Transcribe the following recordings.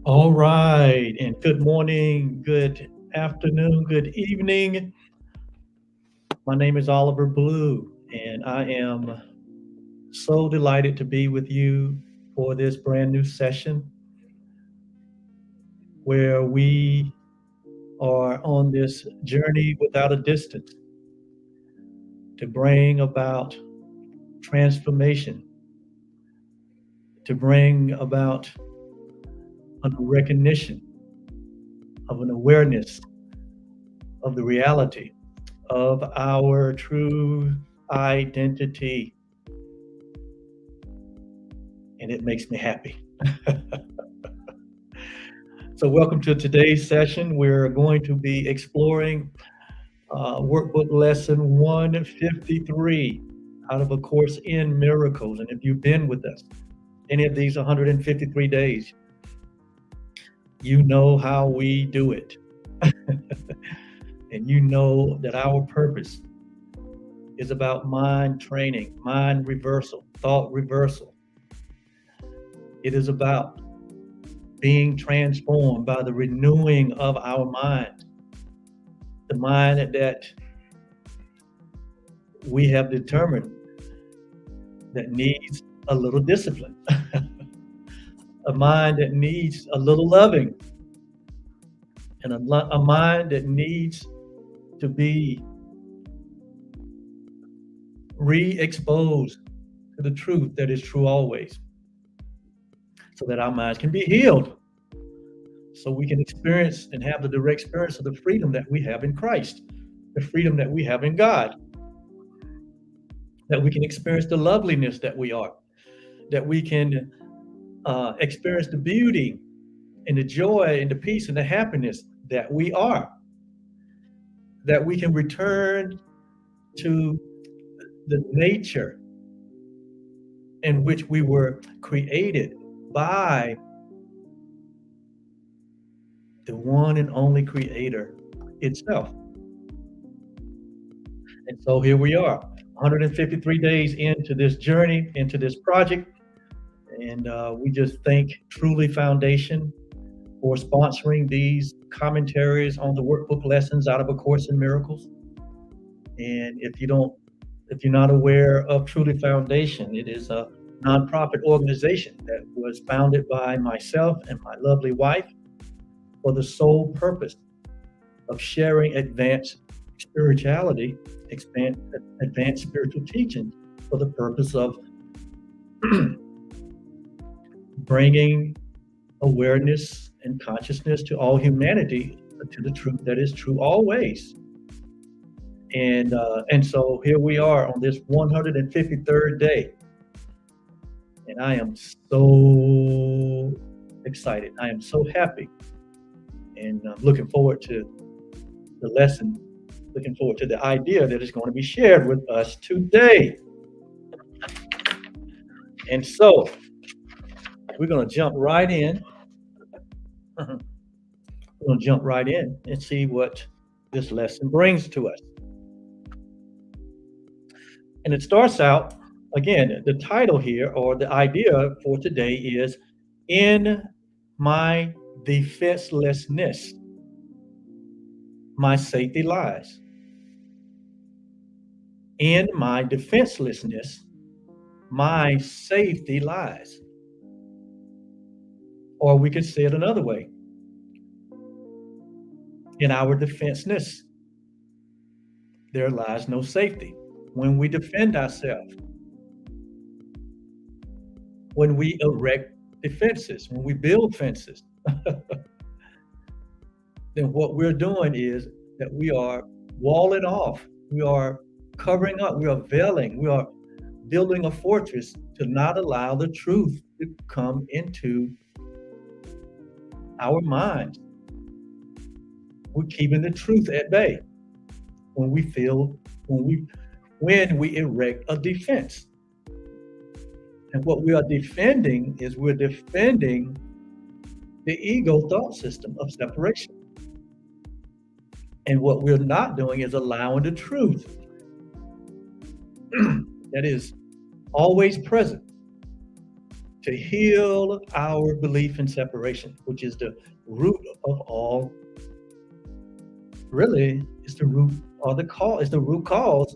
All right, and good morning, good afternoon, good evening. My name is Oliver Blue, and I am so delighted to be with you for this brand new session where we are on this journey without a distance to bring about transformation, to bring about a recognition of an awareness of the reality of our true identity. And it makes me happy. So, welcome to today's session. We're going to be exploring Workbook Lesson 153 out of A Course in Miracles. And if you've been with us any of these 153 days, you know how we do it. And you know that our purpose is about mind training, mind reversal, thought reversal. It is about being transformed by the renewing of our mind, the mind that we have determined that needs a little discipline, a mind that needs a little loving, and a mind that needs to be re-exposed to the truth that is true always, so that our minds can be healed, so we can experience and have the direct experience of the freedom that we have in Christ, the freedom that we have in God, that we can experience the loveliness that we are, that we can experience the beauty and the joy and the peace and the happiness that we are, that we can return to the nature in which we were created by the one and only Creator itself. And so here we are, 153 days into this journey, into this project. And we just thank Truly Foundation for sponsoring these commentaries on the workbook lessons out of A Course in Miracles. And if you're not aware of Truly Foundation, it is a nonprofit organization that was founded by myself and my lovely wife for the sole purpose of sharing advanced spirituality, advanced spiritual teaching, for the purpose of bringing awareness and consciousness to all humanity, to the truth that is true always. And so here we are on this 153rd day, and I am so excited. I am so happy, and I'm looking forward to the lesson, looking forward to the idea that is going to be shared with us today. And so we're going to jump right in. We're going to jump right in and see what this lesson brings to us. And it starts out, again, the title here, or the idea for today, is In My Defenselessness, My Safety Lies. In my defenselessness, my safety lies. Or we could say it another way. In our defenseness, there lies no safety. When we defend ourselves, when we erect defenses, when we build fences, then what we're doing is that we are walling off, we are covering up, we are veiling, we are building a fortress to not allow the truth to come into our minds. We're keeping the truth at bay when we erect a defense. And what we are defending is we're defending the ego thought system of separation. And what we're not doing is allowing the truth that is always present to heal our belief in separation, which is the root of all, really, it's the root or the cause, it's the root cause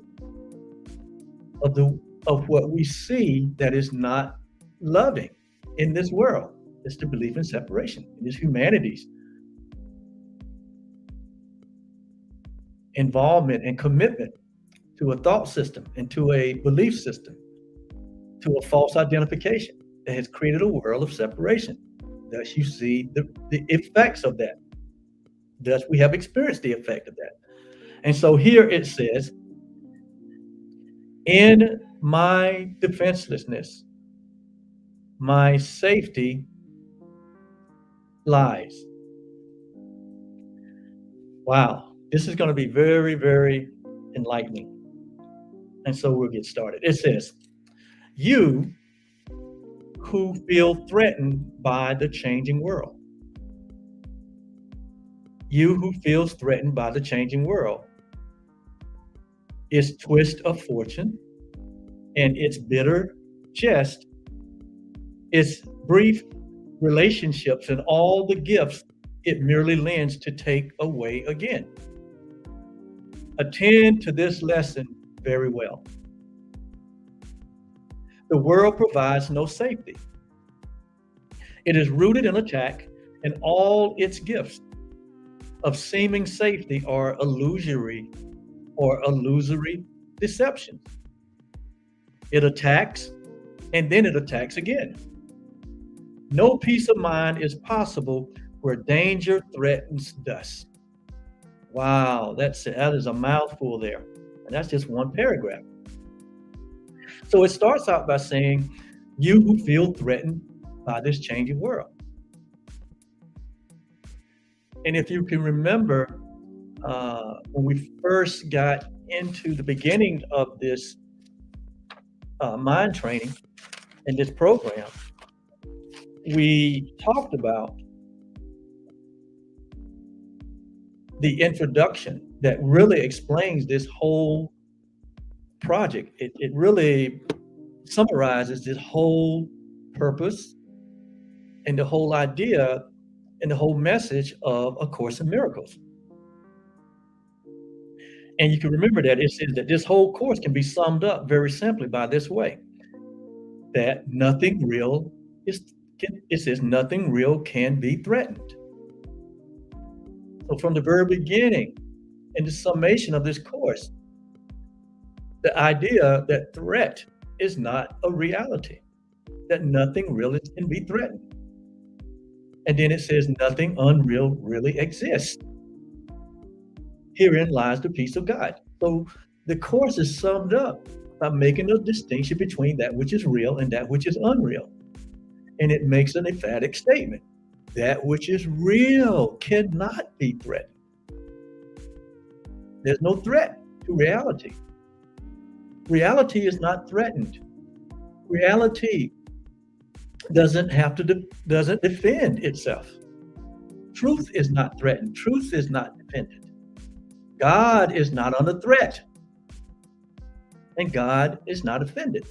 of what we see that is not loving in this world. It's the belief in separation, in this humanity's involvement and commitment to a thought system and to a belief system, to a false identification that has created a world of separation. Thus, you see the effects of that. Thus, we have experienced the effect of that. And so here it says, in my defenselessness, my safety lies. Wow, this is going to be very, very enlightening. And so we'll get started. It says, you who feel threatened by the changing world. You who feels threatened by the changing world. Its twist of fortune and its bitter jest, its brief relationships and all the gifts it merely lends to take away again. Attend to this lesson very well. The world provides no safety. It is rooted in attack, and all its gifts of seeming safety are illusory deceptions. It attacks, and then it attacks again. No peace of mind is possible where danger threatens thus. Wow, that is a mouthful there. And that's just one paragraph. So it starts out by saying, you who feel threatened by this changing world. And if you can remember, when we first got into the beginning of this mind training in this program, we talked about the introduction that really explains this whole project. It really summarizes this whole purpose and the whole idea and the whole message of A Course in Miracles. And you can remember that it says that this whole course can be summed up very simply by this way, that nothing real it says nothing real can be threatened. So from the very beginning, in the summation of this course, the idea that threat is not a reality, that nothing real can be threatened. And then it says nothing unreal really exists. Herein lies the peace of God. So the course is summed up by making a distinction between that which is real and that which is unreal. And it makes an emphatic statement. That which is real cannot be threatened. There's no threat to reality. Reality is not threatened. Reality doesn't defend itself. Truth is not threatened. Truth is not defended. God is not under threat. And God is not offended.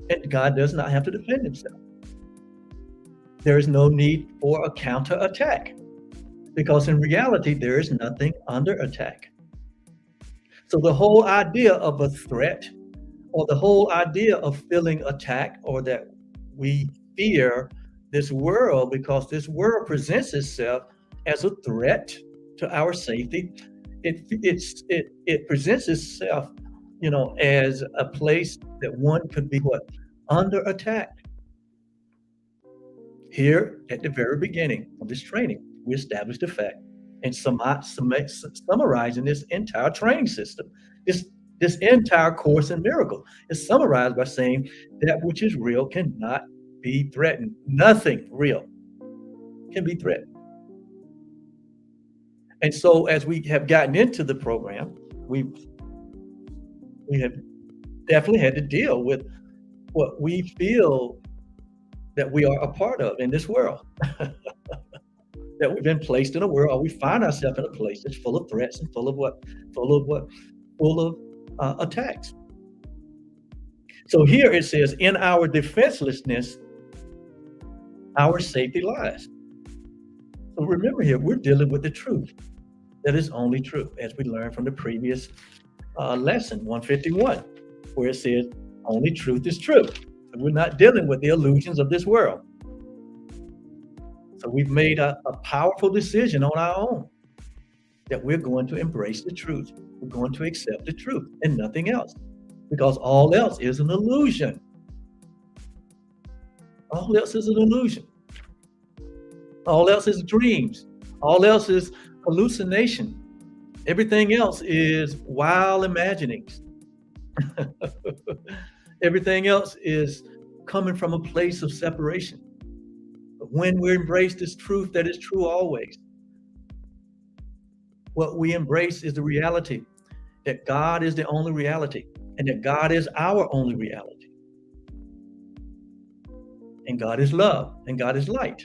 And God does not have to defend himself. There is no need for a counterattack, because in reality, there is nothing under attack. So the whole idea of a threat, or the whole idea of feeling attacked, or that we fear this world because this world presents itself as a threat to our safety, it presents itself, as a place that one could be under attack. Here, at the very beginning of this training, we established the fact and summarizing this entire training system. This entire Course in Miracles is summarized by saying that which is real cannot be threatened. Nothing real can be threatened. And so as we have gotten into the program, we have definitely had to deal with what we feel that we are a part of in this world. That we've been placed in a world, or we find ourselves in a place that's full of threats and full of attacks. So here it says, in our defenselessness, our safety lies. So remember here, we're dealing with the truth that is only true, as we learned from the previous lesson, 151, where it says only truth is true. So we're not dealing with the illusions of this world. So we've made a powerful decision on our own that we're going to embrace the truth. We're going to accept the truth and nothing else, because all else is an illusion. All else is an illusion. All else is dreams. All else is hallucination. Everything else is wild imaginings. Everything else is coming from a place of separation. But when we embrace this truth that is true always, what we embrace is the reality that God is the only reality, and that God is our only reality. And God is love, and God is light.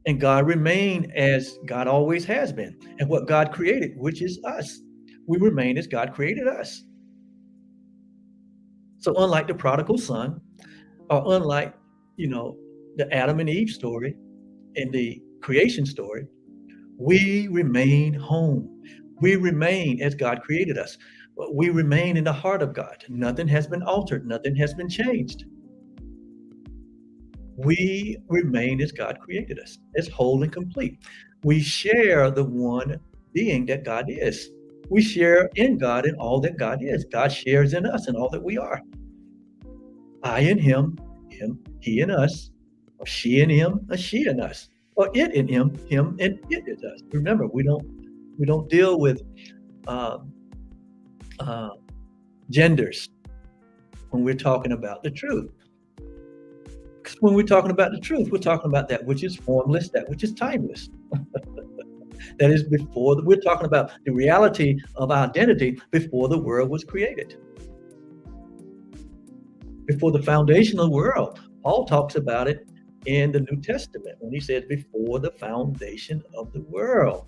And God remain as God always has been. And what God created, which is us, we remain as God created us. So unlike the prodigal son, or unlike, the Adam and Eve story in the creation story, we remain home. We remain as God created us. We remain in the heart of God. Nothing has been altered. Nothing has been changed. We remain as God created us, as whole and complete. We share the one being that God is. We share in God in all that God is. God shares in us in all that we are. I in him, he in us, or she in him, or she in us, or it in him and it in us. Remember, we don't deal with genders when we're talking about the truth. Because when we're talking about the truth, we're talking about that which is formless, that which is timeless. That is we're talking about the reality of identity before the world was created. Before the foundation of the world. Paul talks about it in the New Testament when he says before the foundation of the world.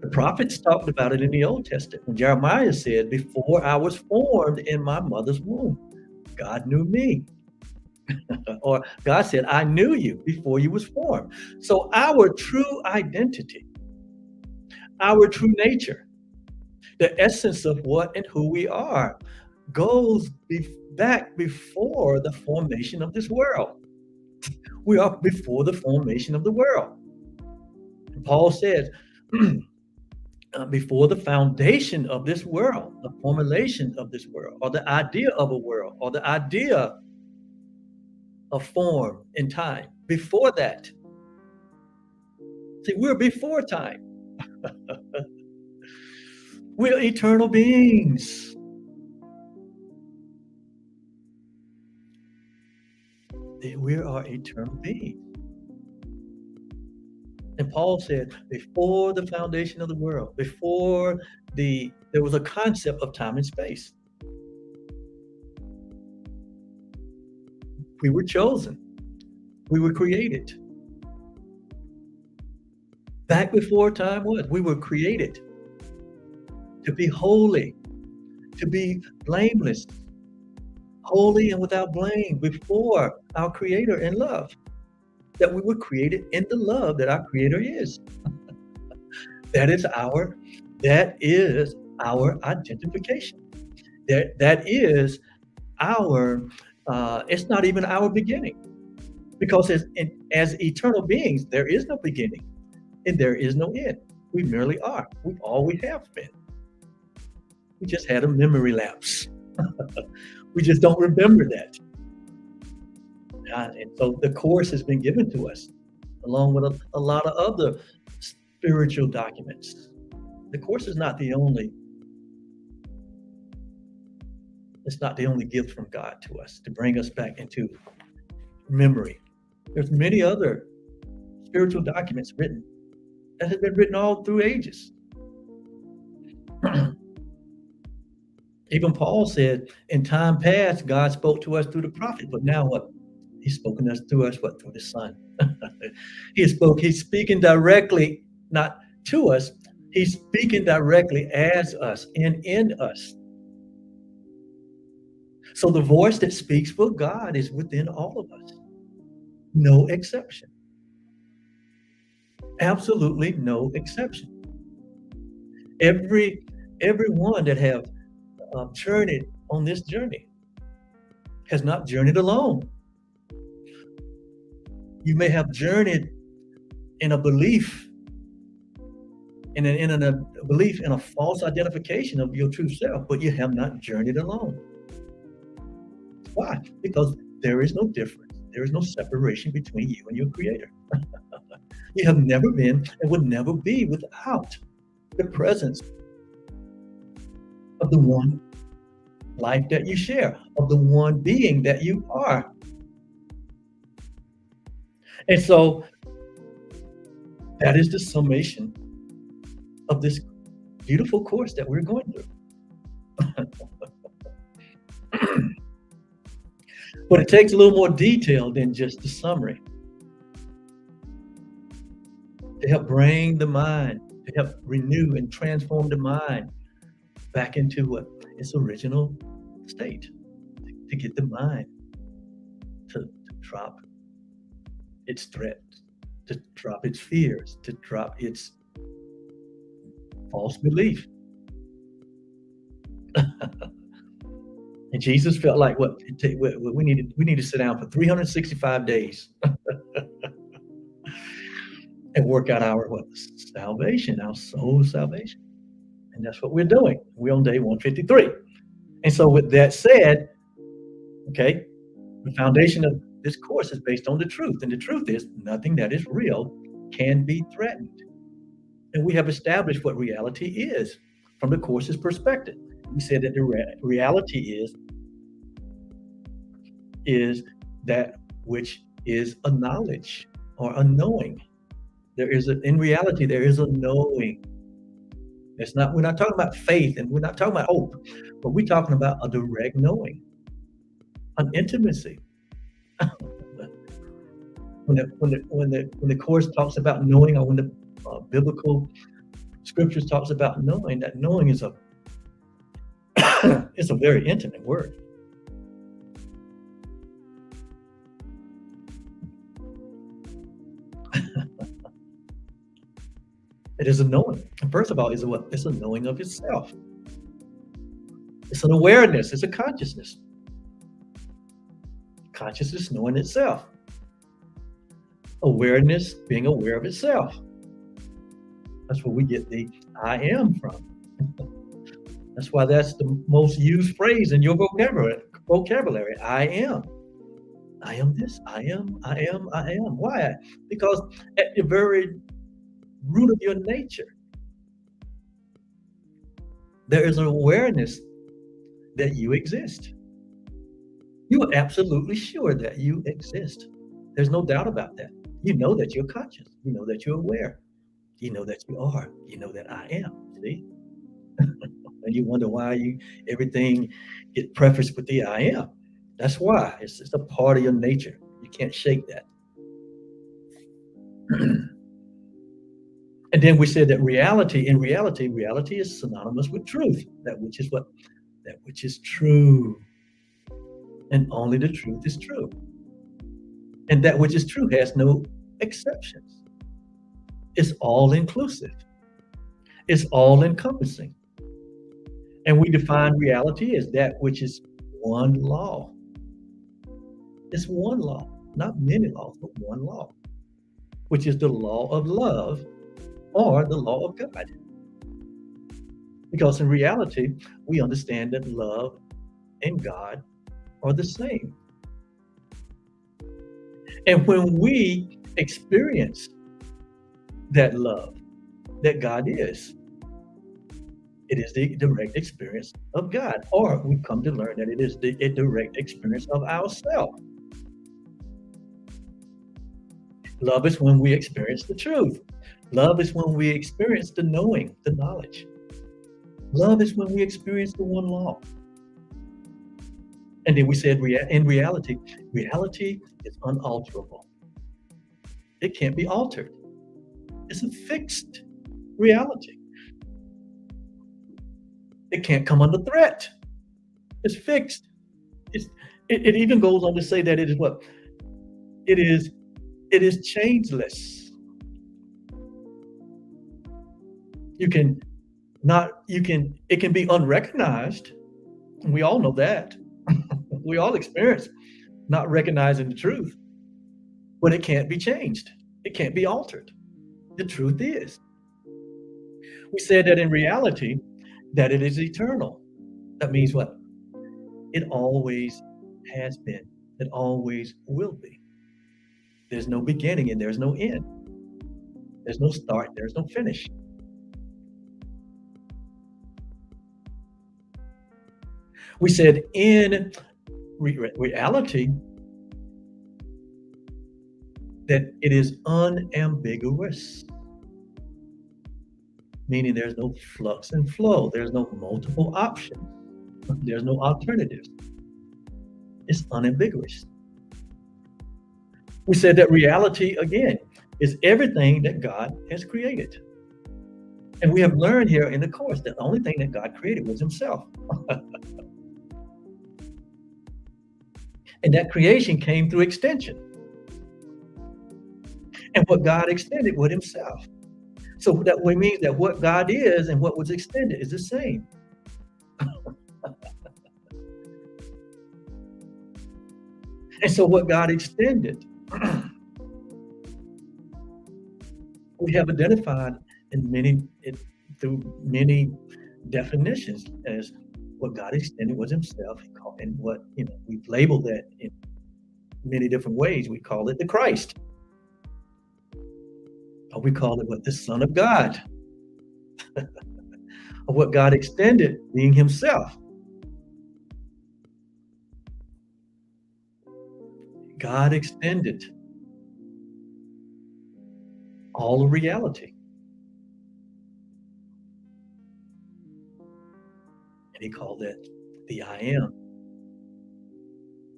The prophets talked about it in the Old Testament when Jeremiah said, before I was formed in my mother's womb, God knew me. Or God said, I knew you before you was formed. So our true identity, our true nature, the essence of what and who we are, goes back before the formation of this world. We are before the formation of the world. Paul says, before the foundation of this world, the formulation of this world, or the idea of a world, or the idea of form and time, before that. See, we're before time. We're eternal beings. We are eternal beings. And Paul said, before the foundation of the world, before there was a concept of time and space. We were chosen. We were created. Back before time was, we were created to be holy, to be blameless, holy and without blame before our Creator in love. That we were created in the love that our Creator is. That is our identification. That is our, it's not even our beginning. Because as eternal beings, there is no beginning and there is no end. We merely are. We always have been. We just had a memory lapse. We just don't remember that. And so the Course has been given to us, along with a lot of other spiritual documents. The Course is not the only. It's not the only gift from God to us to bring us back into memory. There's many other spiritual documents written that have been written all through ages. Even Paul said, in time past, God spoke to us through the prophet, but now what? He's spoken to us, what? Through the Son. He's speaking directly, not to us. He's speaking directly as us and in us. So the voice that speaks for God is within all of us. No exception. Absolutely no exception. Every everyone that have journeyed on this journey has not journeyed alone. You may have journeyed in a belief, in a belief in a false identification of your true self, but you have not journeyed alone. Why? Because there is no difference. There is no separation between you and your creator. You have never been and would never be without the presence of the one life that you share, of the one being that you are. And so that is the summation of this beautiful course that we're going through. But it takes a little more detail than just the summary to help bring the mind, to help renew and transform the mind back into what its original state, to get the mind to drop its threats, to drop its fears, to drop its false belief. And Jesus felt like we need to sit down for 365 days and work out our salvation, our soul salvation. And that's what we're doing. We're on day 153. And so with that said, okay, the foundation of this course is based on the truth. And the truth is nothing that is real can be threatened. And we have established what reality is from the course's perspective. We said that the reality is that which is a knowledge or a knowing. In reality, there is a knowing. We're not talking about faith, and we're not talking about hope, but we're talking about a direct knowing, an intimacy. When the course talks about knowing, or when the biblical scriptures talks about knowing, that knowing is it's a very intimate word. It is a knowing. And first of all, it's a knowing of itself. It's an awareness. It's a consciousness. Consciousness knowing itself. Awareness being aware of itself. That's where we get the I am from. That's why that's the most used phrase in your vocabulary. I am. I am this. I am. Why? Because at the very root of your nature, there is an awareness that you exist. You are absolutely sure that you exist. There's no doubt about that. You know that you're conscious. You know that you're aware. You know that you are. You know that I am. See? And you wonder why everything gets prefaced with the I am. That's why. It's a part of your nature. You can't shake that. And then we said that reality is synonymous with truth. That which is true. And only the truth is true. And that which is true has no exceptions. It's all inclusive. It's all encompassing. And we define reality as that which is one law. It's one law, not many laws, but one law, which is the law of love or the law of God. Because in reality, we understand that love and God are the same. And when we experience that love that God is, it is the direct experience of God, or we come to learn that it is a direct experience of ourselves. Love is when we experience the truth. Love is when we experience the knowing, the knowledge. Love is when we experience the one law. And then we said, in reality is unalterable. It can't be altered. It's a fixed reality. It can't come under threat. It's fixed. It even goes on to say that it is It is changeless. It can be unrecognized. And we all know that. We all experience not recognizing the truth, but it can't be changed. It can't be altered. The truth is. We said that in reality, that it is eternal. That means what? It always has been. It always will be. There's no beginning and there's no end. There's no start, there's no finish. We said in reality that it is unambiguous, meaning there's no flux and flow, there's no multiple options, there's no alternatives. It's unambiguous. We said that reality, again, is everything that God has created. And we have learned here in the course that the only thing that God created was himself. And that creation came through extension. And what God extended was himself. So that means that what God is and what was extended is the same. And so what God extended, we have identified through many definitions as what God extended was himself, and what we've labeled that in many different ways. We call it the Christ, or we call it the Son of God, or what God extended being himself. God extended all of reality. And he called it the I am,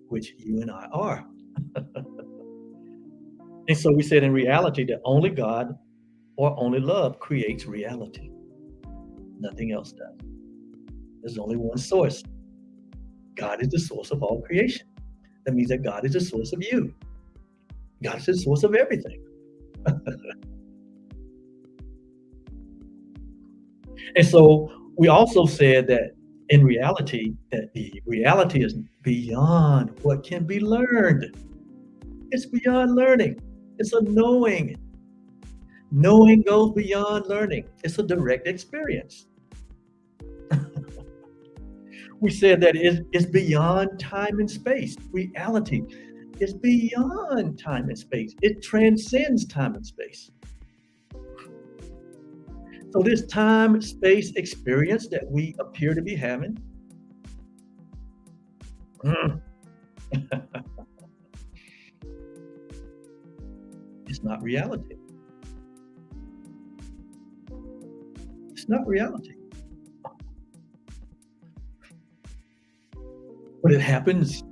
which you and I are. And so we said in reality that only God or only love creates reality. Nothing else does. There's only one source. God is the source of all creation. That means that God is the source of you. God is the source of everything. And so we also said that in reality, that the reality is beyond what can be learned. It's beyond learning. It's a knowing. Knowing goes beyond learning. It's a direct experience. We said that it's beyond time and space. Reality is beyond time and space. It transcends time and space. So this time-space experience that we appear to be having, it's not reality. It's not reality. But it happens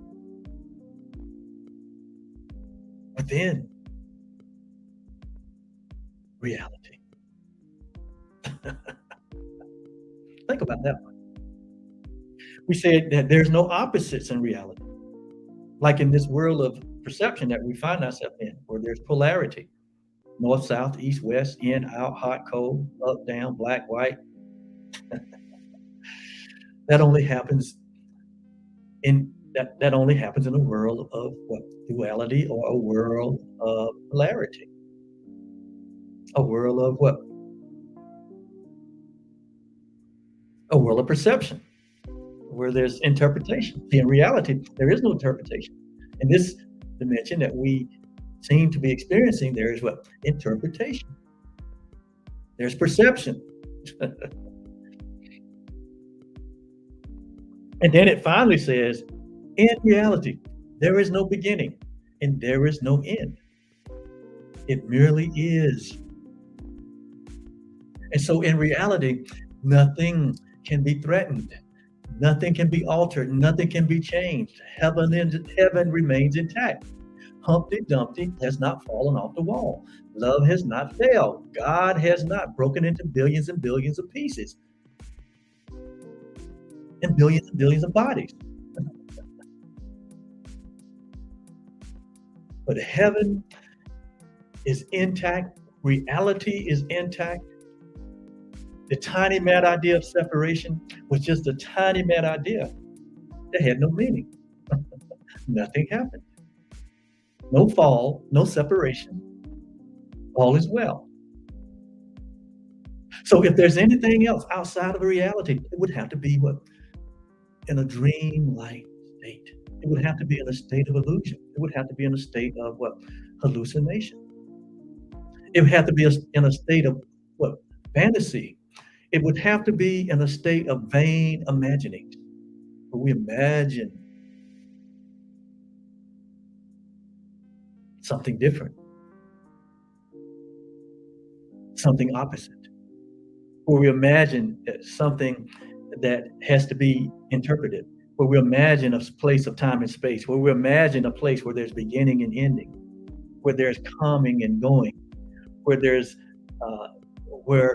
within reality. Think about that one. We said that there's no opposites in reality. Like in this world of perception that we find ourselves in, where there's polarity. North, south, east, west, in, out, hot, cold, up, down, black, white. That only happens in a world of duality, or a world of polarity. A world of what? A world of perception, where there's interpretation. In reality, there is no interpretation. In this dimension that we seem to be experiencing, there is what? Interpretation. There's perception. And then it finally says, in reality, there is no beginning and there is no end. It merely is. And so in reality, nothing can be threatened. Nothing can be altered. Nothing can be changed. Heaven remains intact. Humpty Dumpty has not fallen off the wall. Love has not failed. God has not broken into billions and billions of pieces. And billions of bodies. But heaven is intact. Reality is intact. The tiny mad idea of separation was just a tiny mad idea that had no meaning. Nothing happened. No fall, no separation. All is well. So if there's anything else outside of a reality, it would have to be what? In a dream-like state. It would have to be in a state of illusion. It would have to be in a state of what? Hallucination. It would have to be in a state of what? Fantasy. It would have to be in a state of vain imagining, where we imagine something different, something opposite, where we imagine something that has to be interpreted, where we imagine a place of time and space, where we imagine a place where there's beginning and ending, where there's coming and going, where there's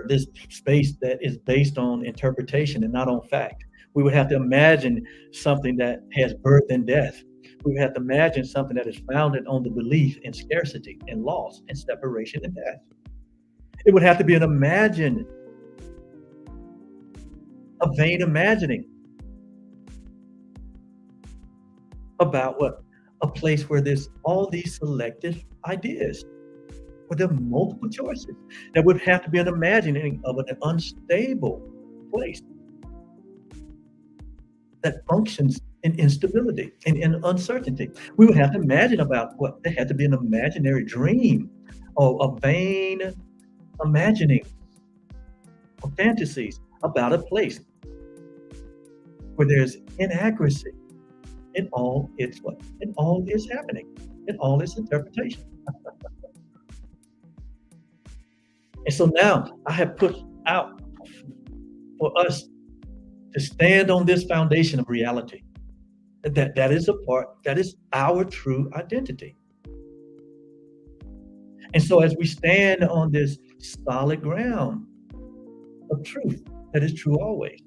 this space that is based on interpretation and not on fact. We would have to imagine something that has birth and death. We would have to imagine something that is founded on the belief in scarcity and loss and separation and death. It would have to be a vain imagining about what? A place where there's all these selective ideas, where there are multiple choices. There would have to be an imagining of an unstable place that functions in instability and in uncertainty. We would have to imagine about what? There had to be an imaginary dream or a vain imagining or fantasies about a place where there's inaccuracy in all its what? In all is happening, in all its interpretation. And so now I have put out for us to stand on this foundation of reality. That is our true identity. And so as we stand on this solid ground of truth, that is true always.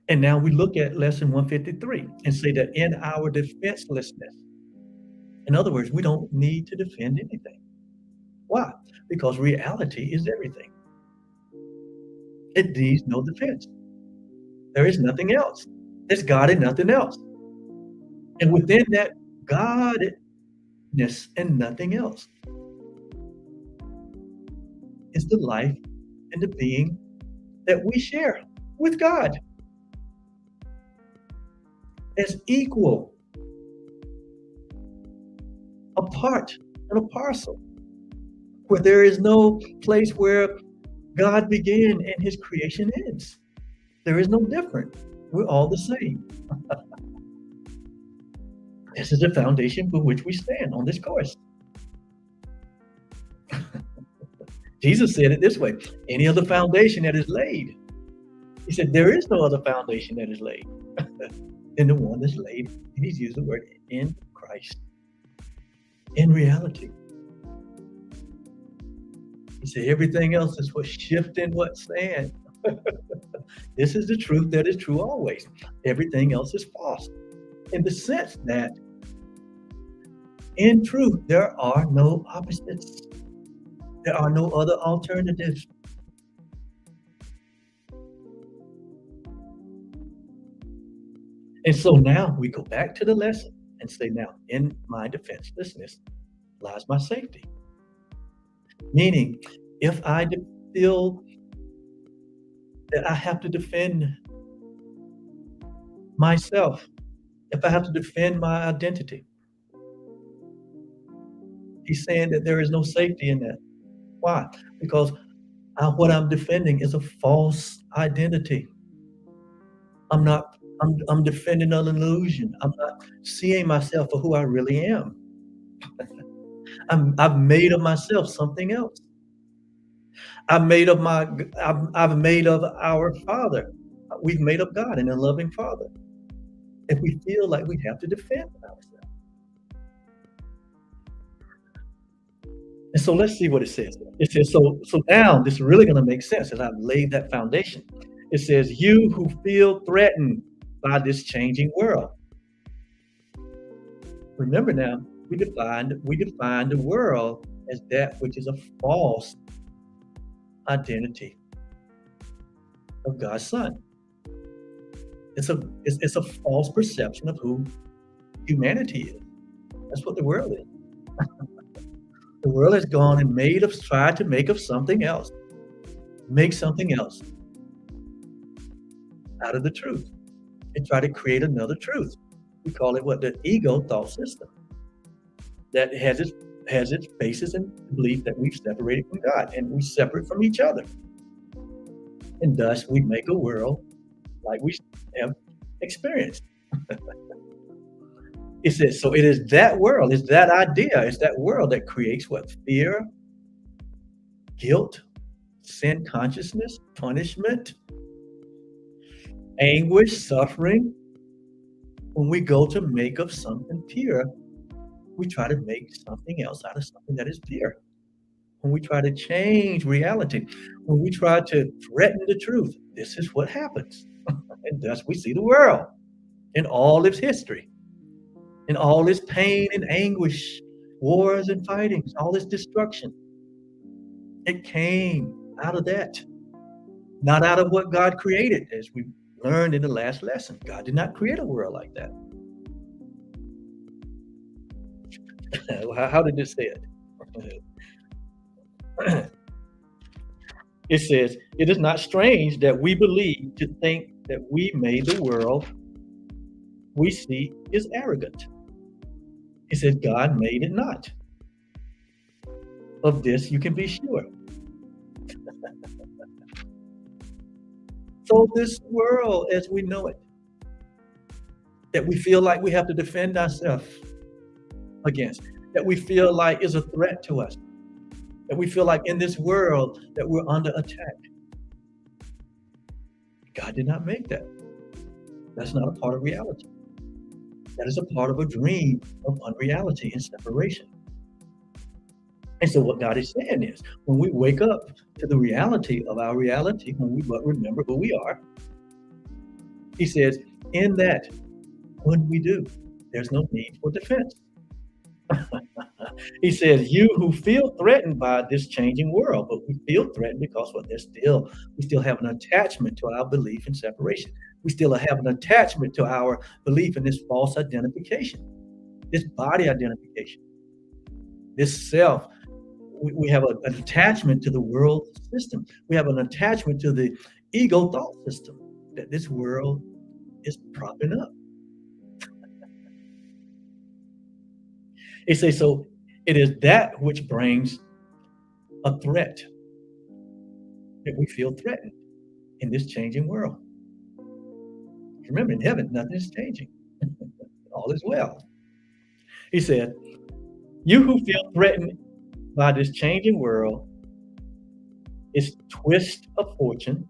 And now we look at lesson 153 and say that in our defenselessness, in other words, we don't need to defend anything. Why? Because reality is everything. It needs no defense. There is nothing else. There's God and nothing else. And within that Godness and nothing else is the life and the being that we share with God as equal, a part and a parcel, where there is no place where God began and his creation ends. There is no different. We're all the same. This is the foundation for which we stand on this course. Jesus said it this way: any other foundation that is laid, he said, there is no other foundation that is laid than the one that's laid, and he's used the word in Christ, in reality. He said everything else is what shifting, what sand. This is the truth that is true always. Everything else is false, in the sense that in truth there are no opposites. There are no other alternatives. And so now we go back to the lesson and say, now in my defenselessness lies my safety. Meaning, if I feel that I have to defend myself, if I have to defend my identity, he's saying that there is no safety in that. Why? Because what I'm defending is a false identity. I'm defending an illusion. I'm not seeing myself for who I really am. I've made of myself something else. I've made of our Father. We've made of God and a loving Father. If we feel like we have to defend ourselves. And so let's see what it says. It says, so now this is really going to make sense as I've laid that foundation. It says, you who feel threatened by this changing world. Remember now, we define the world as that which is a false identity of God's Son. It's a false perception of who humanity is. That's what the world is. The world has gone and tried to make something else out of the truth, and try to create another truth. We call it the ego thought system that has its basis in the belief that we've separated from God and we separate from each other, and thus we make a world like we have experienced. It says, so it is that world, it's that idea, it's that world that creates what? Fear, guilt, sin consciousness, punishment, anguish, suffering. When we go to make of something pure, we try to make something else out of something that is pure. When we try to change reality, when we try to threaten the truth, this is what happens. And thus we see the world in all its history, in all its pain and anguish, wars and fightings, all its destruction. It came out of that, not out of what God created, as we learned in the last lesson. God did not create a world like that. How did this say it? It says, it is not strange that we believe to think that we made the world we see is arrogant. It says, God made it not. Of this you can be sure. So this world as we know it, that we feel like we have to defend ourselves against, that we feel like is a threat to us, that we feel like in this world that we're under attack. God did not make that. That's not a part of reality. That is a part of a dream of unreality and separation. And so what God is saying is, when we wake up to the reality of our reality, when we but remember who we are, he says, in that, when we do, there's no need for defense. He says, you who feel threatened by this changing world, but we feel threatened because we still have an attachment to our belief in separation. We still have an attachment to our belief in this false identification, this body identification, this self. We have an attachment to the world system. We have an attachment to the ego thought system that this world is propping up. It says, so it is that which brings a threat, that we feel threatened in this changing world. Remember, in heaven, nothing is changing. All is well. He said, you who feel threatened by this changing world, its twist of fortune.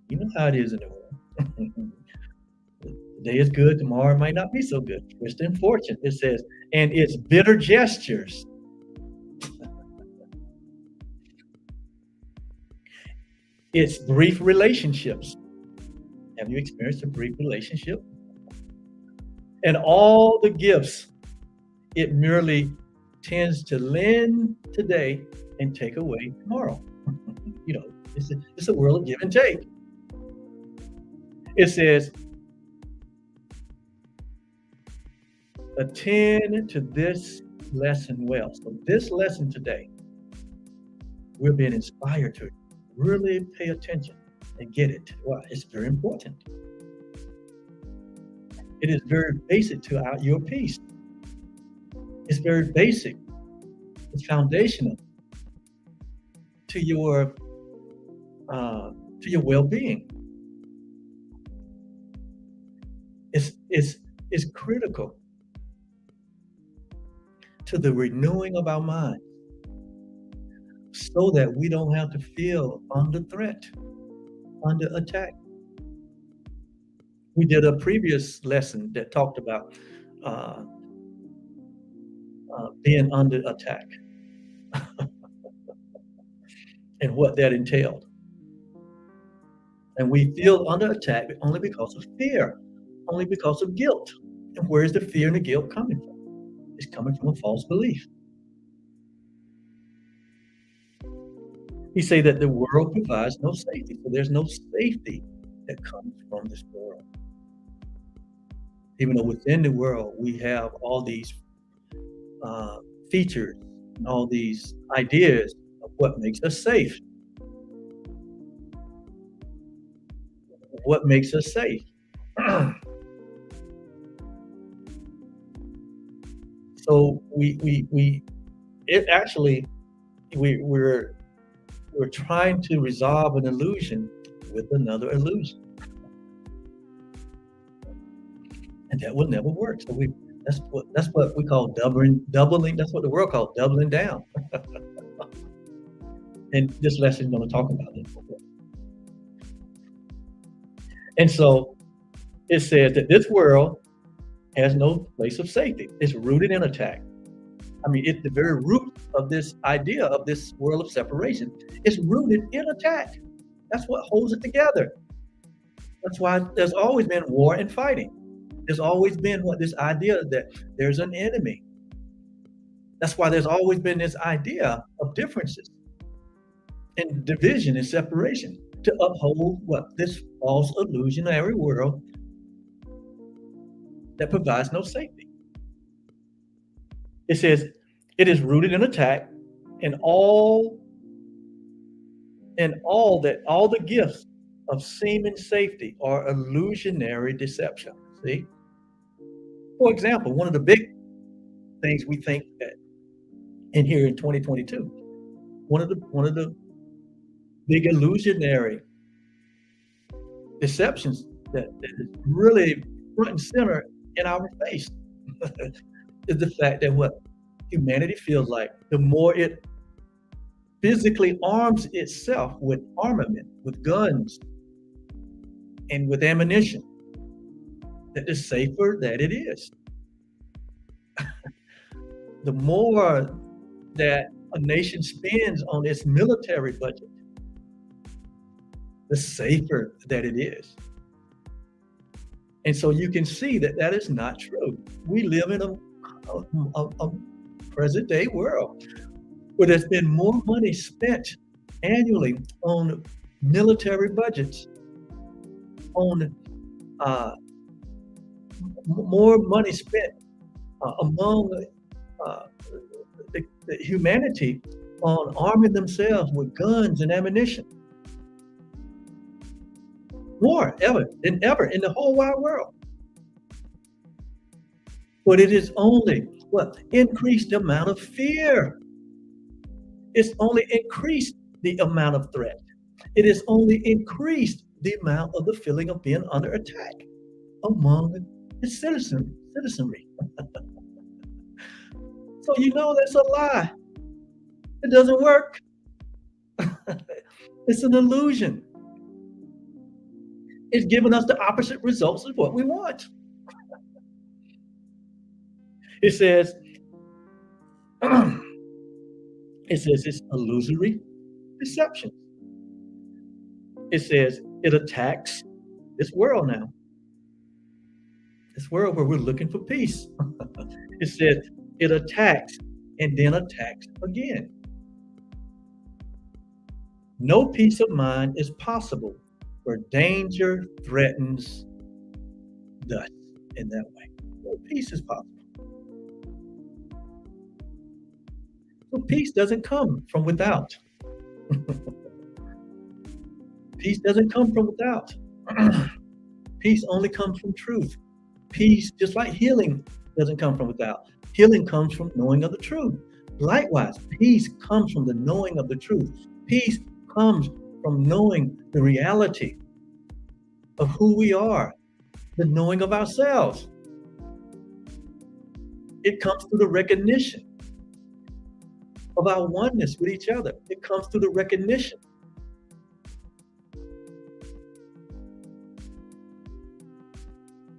You know how it is in the world. Today is good, tomorrow might not be so good. Twist in fortune, it says, and its bitter gestures. Its brief relationships. Have you experienced a brief relationship? And all the gifts it merely tends to lend today and take away tomorrow. You know, it's a world of give and take. It says, attend to this lesson well. So this lesson today, we're being inspired to really pay attention and get it. Well, it's very important. It is very basic to your peace. It's very basic. It's foundational to your well-being. It's critical to the renewing of our minds, so that we don't have to feel under threat, under attack. We did a previous lesson that talked about being under attack and what that entailed. And we feel under attack only because of fear, only because of guilt. And where is the fear and the guilt coming from? It's coming from a false belief. He say that the world provides no safety. So there's no safety that comes from this world. Even though within the world we have all these uh, features and all these ideas of what makes us safe. What makes us safe? So we it actually we're trying to resolve an illusion with another illusion, and that will never work. So we that's what we call doubling. That's what the world calls doubling down. And this lesson is going to talk about it. And so it says that this world has no place of safety. It's rooted in attack. I mean, it's the very root of this idea of this world of separation. It's rooted in attack. That's what holds it together. That's why there's always been war and fighting. There's always been this idea that there's an enemy. That's why there's always been this idea of differences and division and separation to uphold this false illusionary world that provides no safety. It says it is rooted in attack, and all the gifts of seeming safety are illusionary deception. See, for example, one of the big things we think that in here in 2022, one of the big illusionary deceptions that is really front and center in our face is the fact that what humanity feels like, the more it physically arms itself with armament, with guns, and with ammunition, that the safer that it is. The more that a nation spends on its military budget, the safer that it is. And so you can see that that is not true. We live in a present day world where there's been more money spent annually on military budgets, on more money spent among the humanity on arming themselves with guns and ammunition. More than ever in the whole wide world. But it is only increased the amount of fear. It's only increased the amount of threat. It has only increased the amount of the feeling of being under attack among the citizenry. So that's a lie. It doesn't work. It's an illusion. It's giving us the opposite results of what we want. It says it's illusory deception. It says it attacks this world now. This world where we're looking for peace. It says it attacks and then attacks again. No peace of mind is possible where danger threatens thus in that way. No peace is possible. So peace doesn't come from without. Peace doesn't come from without. Peace only comes from truth. Peace, just like healing, doesn't come from without. Healing comes from knowing of the truth. Likewise, peace comes from the knowing of the truth. Peace comes from knowing the reality of who we are, the knowing of ourselves. It comes through the recognition of our oneness with each other. It comes through the recognition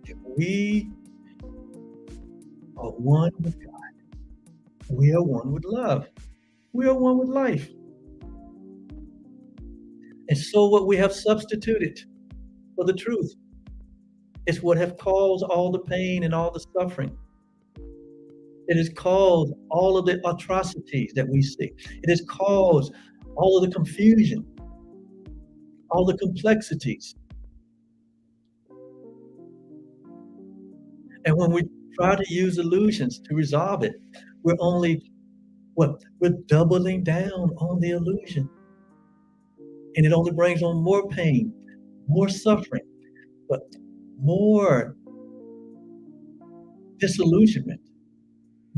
that we are one with God. We are one with love. We are one with life. And so what we have substituted for the truth is what have caused all the pain and all the suffering. It has caused all of the atrocities that we see. It has caused all of the confusion, all the complexities. And when we try to use illusions to resolve it, we're only what? We're doubling down on the illusion. And it only brings on more pain, more suffering, but more disillusionment,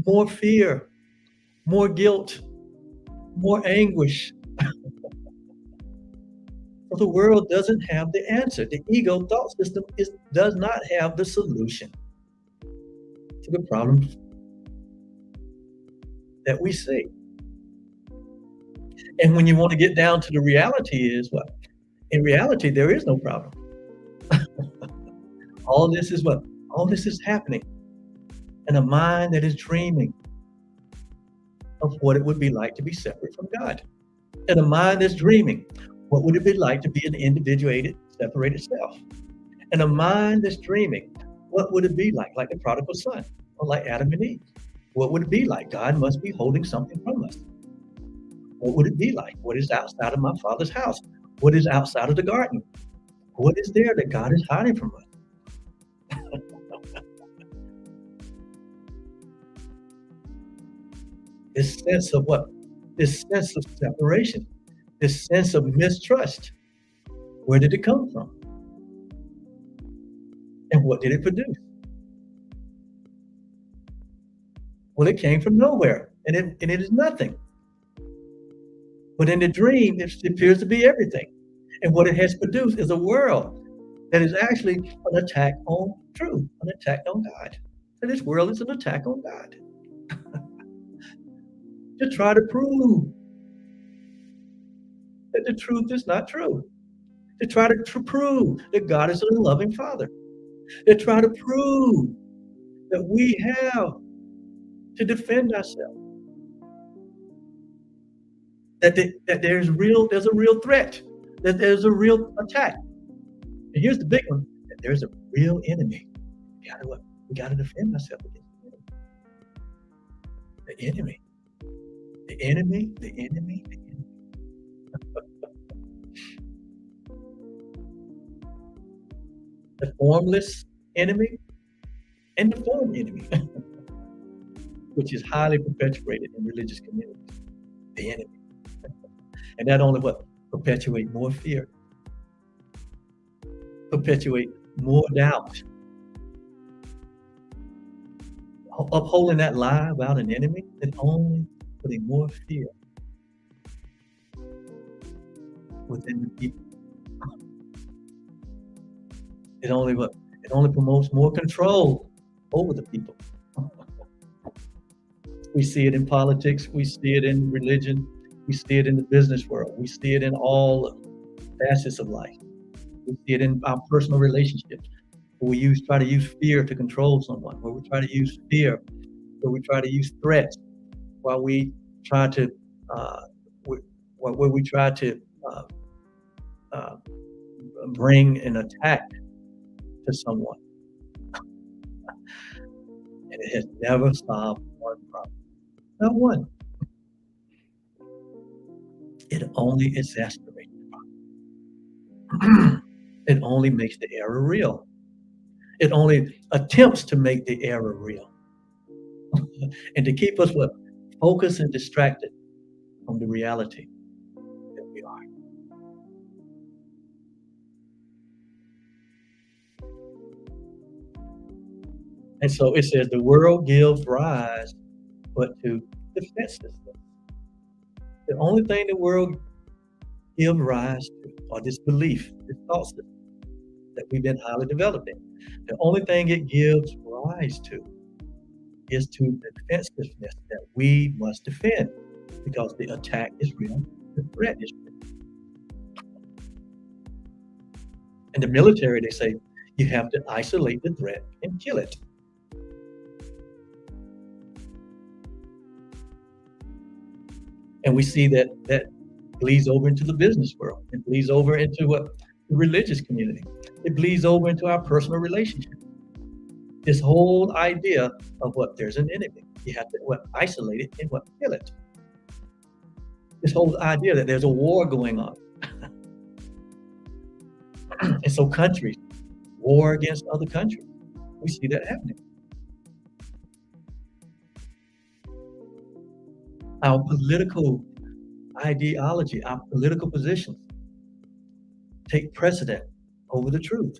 more fear, more guilt, more anguish. So the world doesn't have the answer. The ego thought system does not have the solution to the problems that we see. And when you want to get down to the reality is what? In reality, there is no problem. All this is what? All this is happening in a mind that is dreaming of what it would be like to be separate from God. In a mind that's dreaming, what would it be like to be an individuated, separated self? In a mind that's dreaming, what would it be like the prodigal son, or like Adam and Eve? What would it be like? God must be holding something from us. What would it be like? What is outside of my father's house? What is outside of the garden? What is there that God is hiding from us? This sense of what? This sense of separation, this sense of mistrust. Where did it come from? And what did it produce? Well, it came from nowhere, and it is nothing. But in the dream, it appears to be everything. And what it has produced is a world that is actually an attack on truth, an attack on God. And this world is an attack on God. To try to prove that the truth is not true. To try to prove that God is a loving Father. To try to prove that we have to defend ourselves. That there's a real threat, that there's a real attack. And here's the big one, that there's a real enemy. We gotta defend ourselves against the enemy. The enemy, the enemy, the enemy. The formless enemy and the formed enemy, which is highly perpetuated in religious communities. The enemy. And that only what? Perpetuate more fear. Perpetuate more doubt. Upholding that lie about an enemy, it only putting more fear within the people. It only promotes more control over the people. We see it in politics, we see it in religion, we see it in the business world, we see it in all facets of life. We see it in our personal relationships, where we try to use fear to control someone, where we try to use fear, where we try to use threats, while we try to bring an attack to someone. And it has never solved one problem. Not one. It only exacerbates the problem. It only makes the error real. It only attempts to make the error real. And to keep us focused and distracted from the reality that we are. And so it says the world gives rise but to defenselessness. The only thing the world gives rise to are this belief, this thought system that we've been highly developed in. The only thing it gives rise to is to the defenselessness that we must defend, because the attack is real, the threat is real. In the military, they say you have to isolate the threat and kill it. And we see that bleeds over into the business world. It bleeds over into the religious community. It bleeds over into our personal relationships. This whole idea of what there's an enemy. You have to isolate it and kill it. This whole idea that there's a war going on. And so countries, war against other countries. We see that happening. Our political ideology, our political positions take precedent over the truth.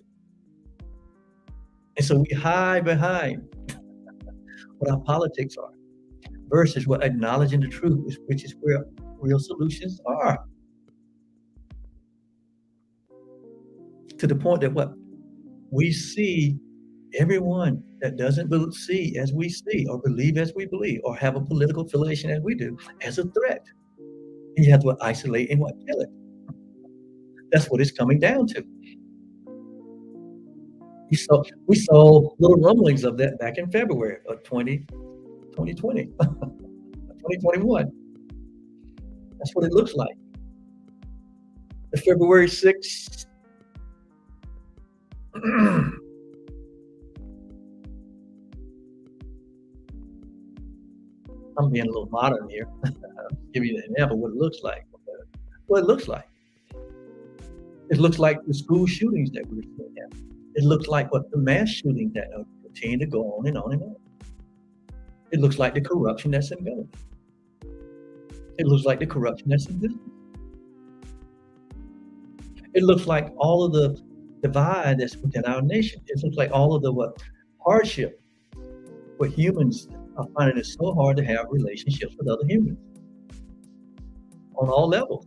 And so we hide behind what our politics are versus what acknowledging the truth is, which is where real solutions are. To the point that we see everyone that doesn't see as we see or believe as we believe or have a political affiliation as we do as a threat. And you have to isolate and kill it. That's what it's coming down to. We saw little rumblings of that back in February of 2020, 2021. That's what it looks like. The February 6th. I'm being a little modern here. I'll give you an example of what it looks like. What it looks like. It looks like the school shootings that we're seeing now. It looks like the mass shootings that continue to go on and on and on. It looks like the corruption that's in government. It looks like the corruption that's in business. It looks like all of the divide that's within our nation. It looks like all of the hardship, where humans are finding it so hard to have relationships with other humans on all levels.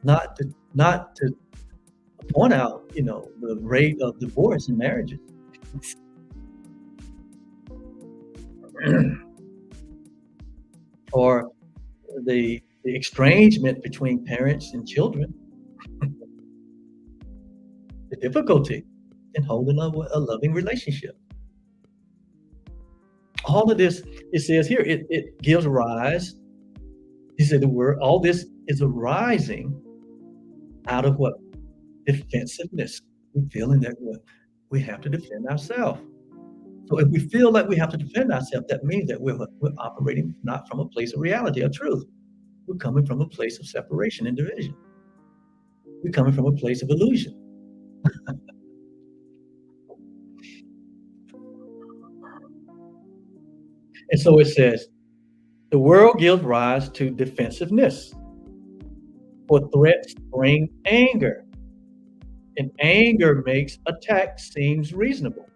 Not to point out, the rate of divorce in marriages. Or the estrangement between parents and children. The difficulty in holding a loving relationship. All of this, it says here, it gives rise. He said all this is arising out of defensiveness. We're feeling that we have to defend ourselves. So if we feel like we have to defend ourselves, that means that we're operating not from a place of reality or truth. We're coming from a place of separation and division. We're coming from a place of illusion. And so it says, the world gives rise to defensiveness. For threats bring anger. And anger makes attack seems reasonable,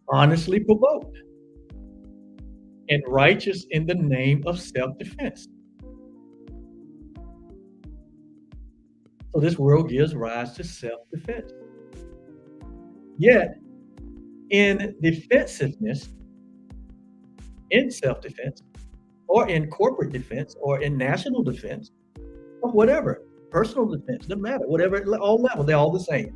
honestly provoked, and righteous in the name of self-defense. So this world gives rise to self-defense. Yet, in defensiveness, in self-defense, or in corporate defense, or in national defense, or whatever, personal defense, doesn't matter, whatever, all levels, they're all the same.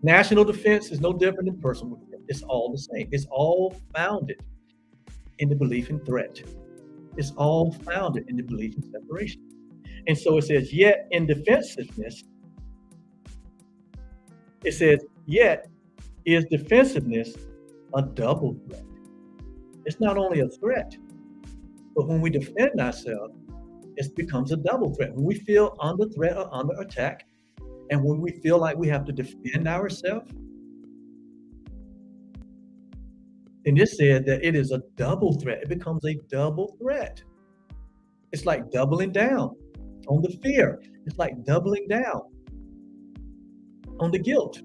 National defense is no different than personal defense. It's all the same. It's all founded in the belief in threat. It's all founded in the belief in separation. And so it says, yet in defensiveness, it says, yet is defensiveness a double threat. It's not only a threat, but when we defend ourselves, it becomes a double threat. When we feel under threat or under attack, and when we feel like we have to defend ourselves, then this said that it is a double threat. It becomes a double threat. It's like doubling down on the fear. It's like doubling down on the guilt.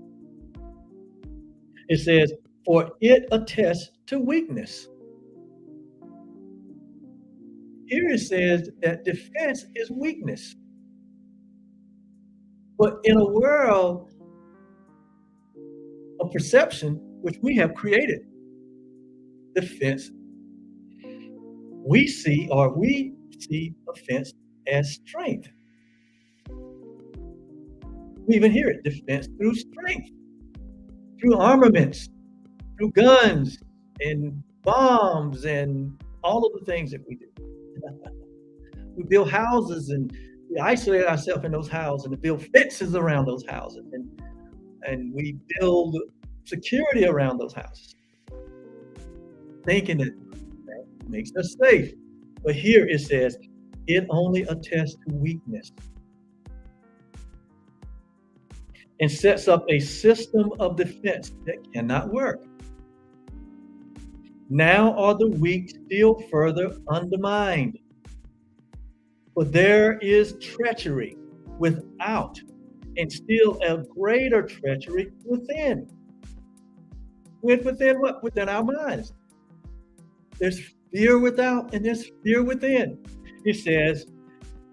It says, for it attests to weakness. Here it says that defense is weakness. But in a world of perception, which we have created, defense, we see offense as strength. We even hear it, defense through strength, through armaments, through guns and bombs and all of the things that we do. We build houses and we isolate ourselves in those houses and build fences around those houses, and we build security around those houses, thinking that makes us safe. But here it says, it only attests to weakness and sets up a system of defense that cannot work. Now are the weak still further undermined. For there is treachery without, and still a greater treachery within. Within what? Within our minds. There's fear without and there's fear within. It says,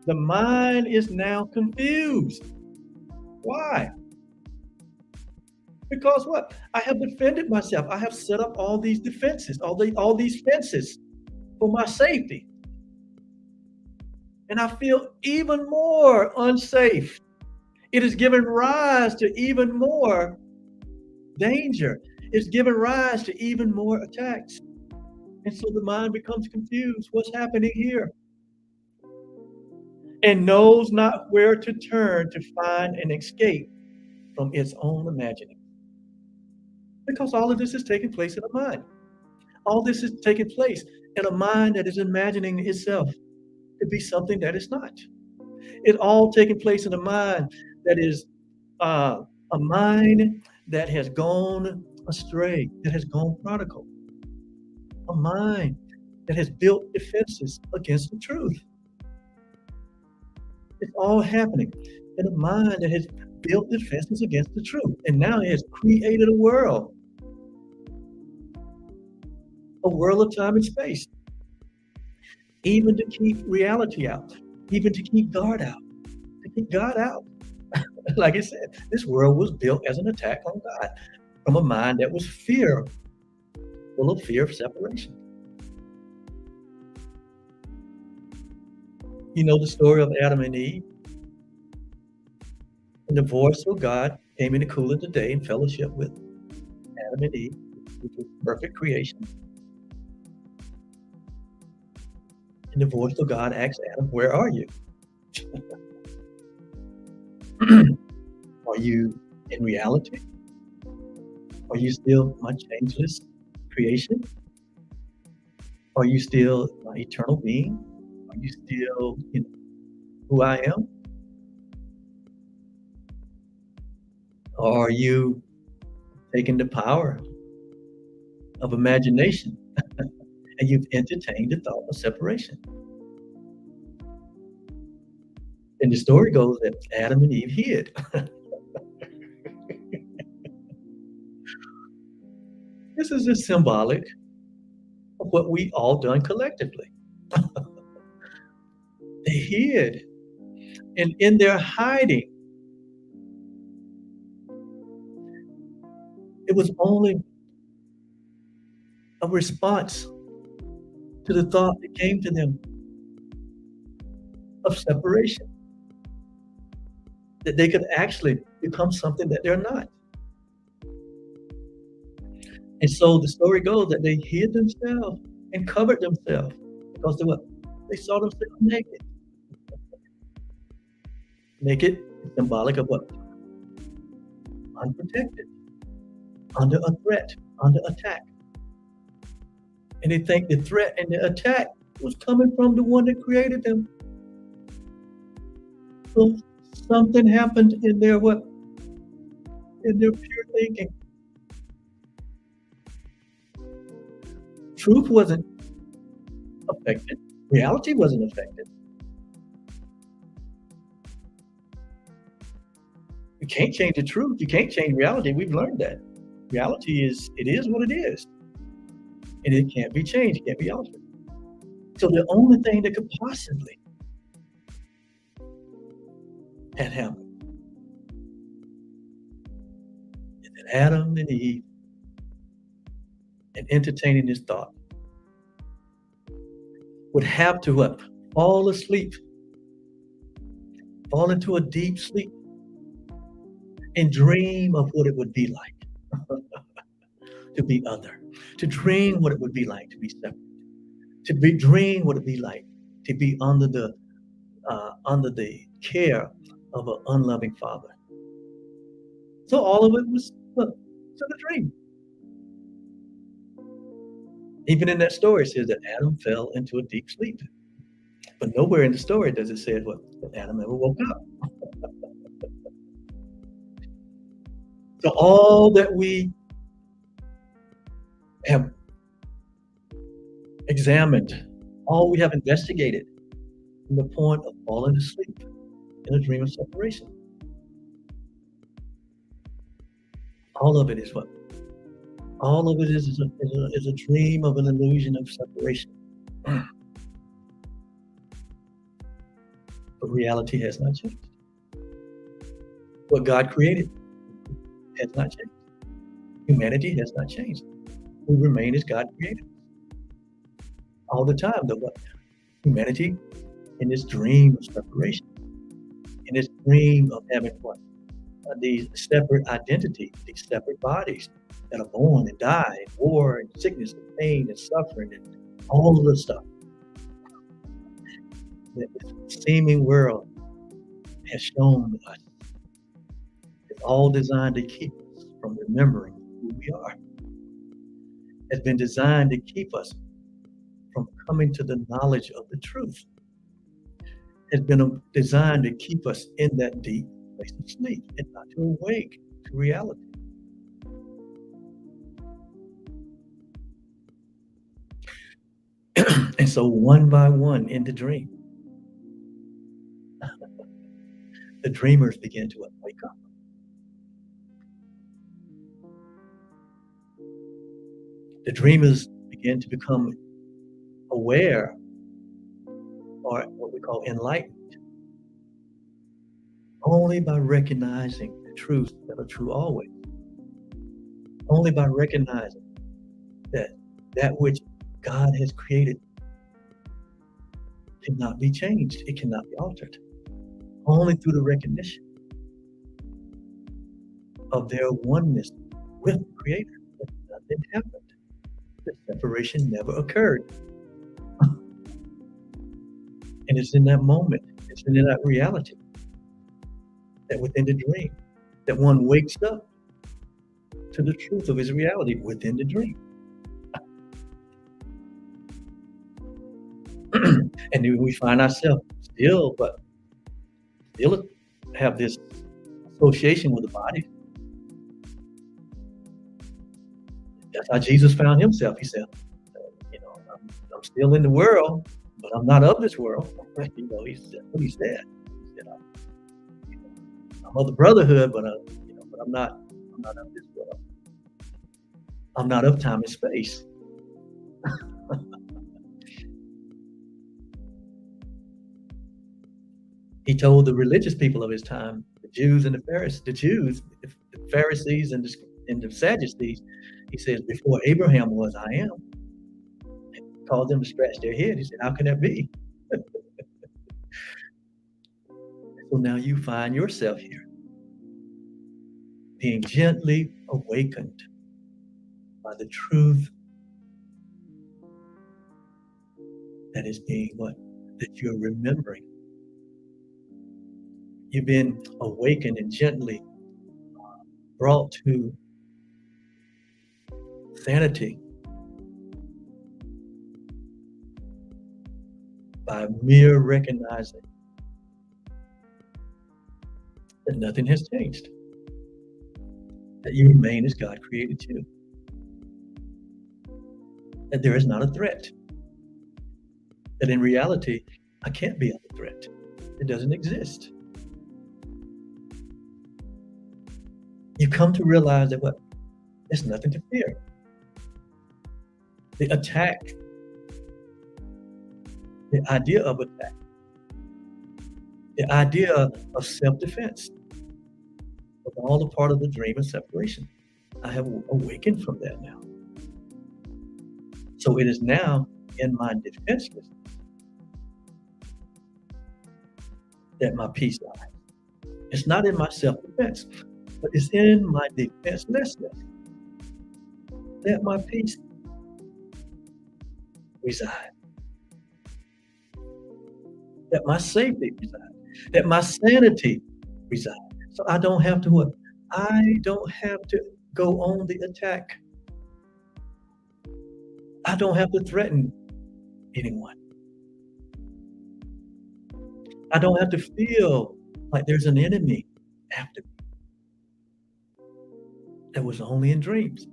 the mind is now confused. Why? Because what? I have defended myself. I have set up all these defenses, all these fences for my safety. And I feel even more unsafe. It has given rise to even more danger. It's given rise to even more attacks. And so the mind becomes confused. What's happening here? And knows not where to turn to find an escape from its own imagining. Because all of this is taking place in a mind. All this is taking place in a mind that is imagining itself to be something that it's not. It's all taking place in a mind that is a mind that has gone astray, that has gone prodigal. A mind that has built defenses against the truth. It's all happening in a mind that has built defenses against the truth. And now it has created a world of time and space, even to keep reality out, even to keep God out, to keep God out. Like I said, this world was built as an attack on God from a mind that was full of fear of separation. You know the story of Adam and Eve? And the voice of God came in the cool of the day in fellowship with Adam and Eve, which was perfect creation. And the voice of God asked Adam, where are you? Are you in reality? Are you still my changeless creation? Are you still my eternal being? Are you still who I am? Or are you taking the power of imagination and you've entertained the thought of separation? And the story goes that Adam and Eve hid. This is just symbolic of what we all done collectively. They hid. And in their hiding, it was only a response to the thought that came to them of separation. That they could actually become something that they're not. And so the story goes that they hid themselves and covered themselves because they saw themselves naked. Naked is symbolic of what? Unprotected, under a threat, under attack. And they think the threat and the attack was coming from the one that created them. So something happened in their in their pure thinking. Truth wasn't affected. Reality wasn't affected. You can't change the truth. You can't change reality. We've learned that. Reality is what it is. And it can't be changed. It can't be altered. So the only thing that could possibly have happened is that Adam and Eve, and entertaining this thought, would have to fall asleep, fall into a deep sleep, and dream of what it would be like to be other, to dream what it would be like to be separate, dream what it would be like to be under the care of an unloving father. So all of it was to the dream. Even in that story, it says that Adam fell into a deep sleep. But nowhere in the story does it say what Adam ever woke up. So all that we have examined, all we have investigated from the point of falling asleep in a dream of separation, all of it is what? All of it is a dream of an illusion of separation. But reality has not changed. What God created has not changed. Humanity has not changed. We remain as God created. All the time, what? Humanity in this dream of separation, in this dream of having what? These separate identities, these separate bodies that are born and die, and war and sickness and pain and suffering and all of the stuff. That this seeming world has shown us it's all designed to keep us from remembering who we are. It's been designed to keep us from coming to the knowledge of the truth. It's been designed to keep us in that deep place of sleep and not to awake to reality. And so one by one in the dream, the dreamers begin to wake up. The dreamers begin to become aware, or what we call enlightened, only by recognizing the truths that are true always. Only by recognizing that which God has created cannot be changed. It cannot be altered. Only through the recognition of their oneness with the Creator. That nothing happened. The separation never occurred. And it's in that moment, it's in that reality, that within the dream, that one wakes up to the truth of his reality within the dream. And then we find ourselves still have this association with the body. That's how Jesus found himself. He said, I'm still in the world, but I'm not of this world. He said what he said. He said, I'm of the brotherhood, but I'm not of this world. I'm not of time and space. He told the religious people of his time, the Jews and the Pharisees and the Sadducees, he says, before Abraham was, I am. He called them to scratch their head. He said, how can that be? So now you find yourself here, being gently awakened by the truth that is being that you're remembering. You've been awakened and gently brought to sanity by mere recognizing that nothing has changed, that you remain as God created you, that there is not a threat, that in reality, I can't be under threat. It doesn't exist. You come to realize that there's nothing to fear. The attack, the idea of attack, the idea of self-defense was all a part of the dream of separation. I have awakened from that now. So it is now in my defenselessness that my peace lies. It's not in my self-defense, but it's in my defenselessness that my peace resides, that my safety resides, that my sanity resides. So I don't have to go on the attack. I don't have to threaten anyone. I don't have to feel like there's an enemy after me. That was only in dreams.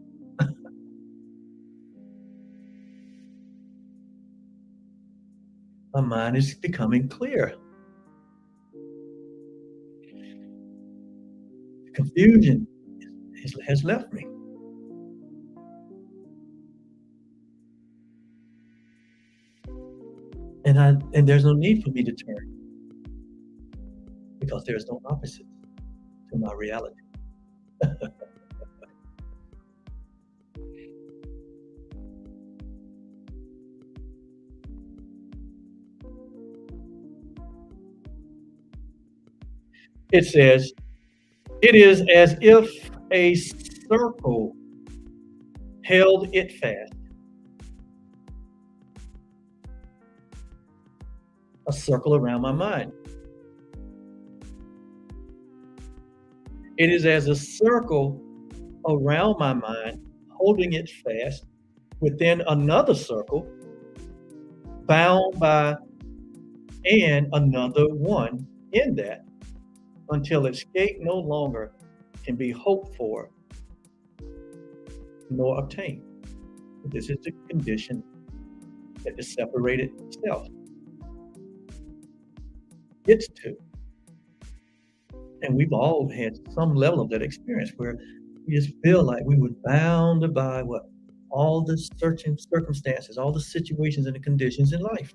My mind is becoming clear. Confusion has left me. And there's no need for me to turn because there's no opposite to my reality. It says, it is as if a circle held it fast. A circle around my mind. It is as a circle around my mind, holding it fast within another circle, bound by and another one in that, until escape no longer can be hoped for nor obtained. This is the condition that the separated self gets to. And we've all had some level of that experience where we just feel like we were bound by what? All the searching circumstances, all the situations and the conditions in life.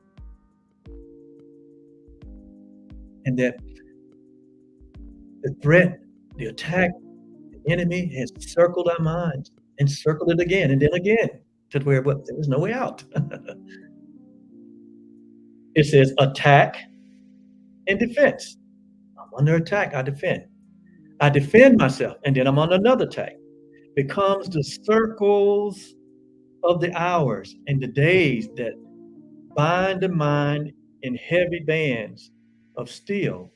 And that the threat, the attack, the enemy has circled our minds and circled it again and then again to where there was no way out. It says attack and defense. I'm under attack, I defend. I defend myself, and then I'm on another attack. Becomes the circles of the hours and the days that bind the mind in heavy bands of steel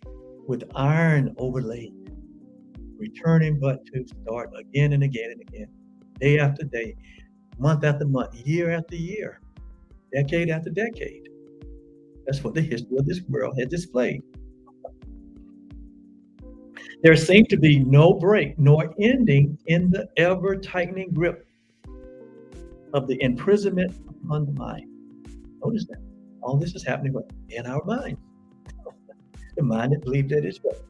with iron overlaid, returning but to start again and again and again, day after day, month after month, year after year, decade after decade. That's what the history of this world has displayed. There seemed to be no break nor ending in the ever-tightening grip of the imprisonment upon the mind. Notice that. All this is happening in our mind. The mind that believes that it's what?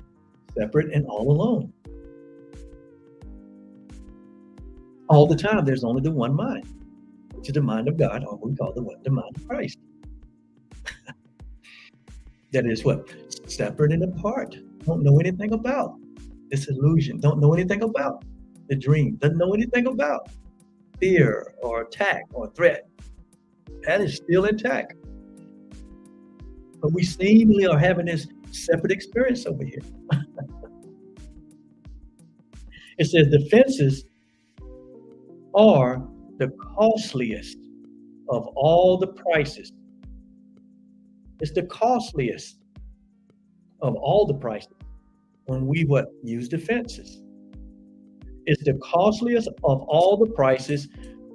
Separate and all alone. All the time, there's only the one mind, which is the mind of God, or what we call the mind of Christ. That is what? Separate and apart. Don't know anything about this illusion. Don't know anything about the dream. Doesn't know anything about fear or attack or threat. That is still intact. But we seemingly are having this separate experience over here. It says defenses are the costliest of all the prices. It's the costliest of all the prices when we use defenses. It's the costliest of all the prices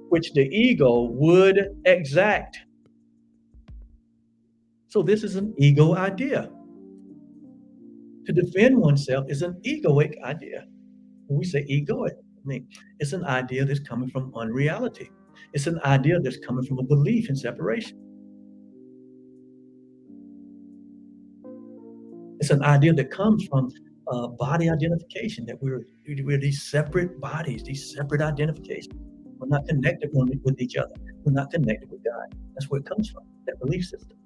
which the ego would exact. So this is an ego idea. To defend oneself is an egoic idea. When we say egoic, I mean, it's an idea that's coming from unreality. It's an idea that's coming from a belief in separation. It's an idea that comes from body identification, that we're these separate bodies, these separate identifications. We're not connected with each other. We're not connected with God. That's where it comes from, that belief system.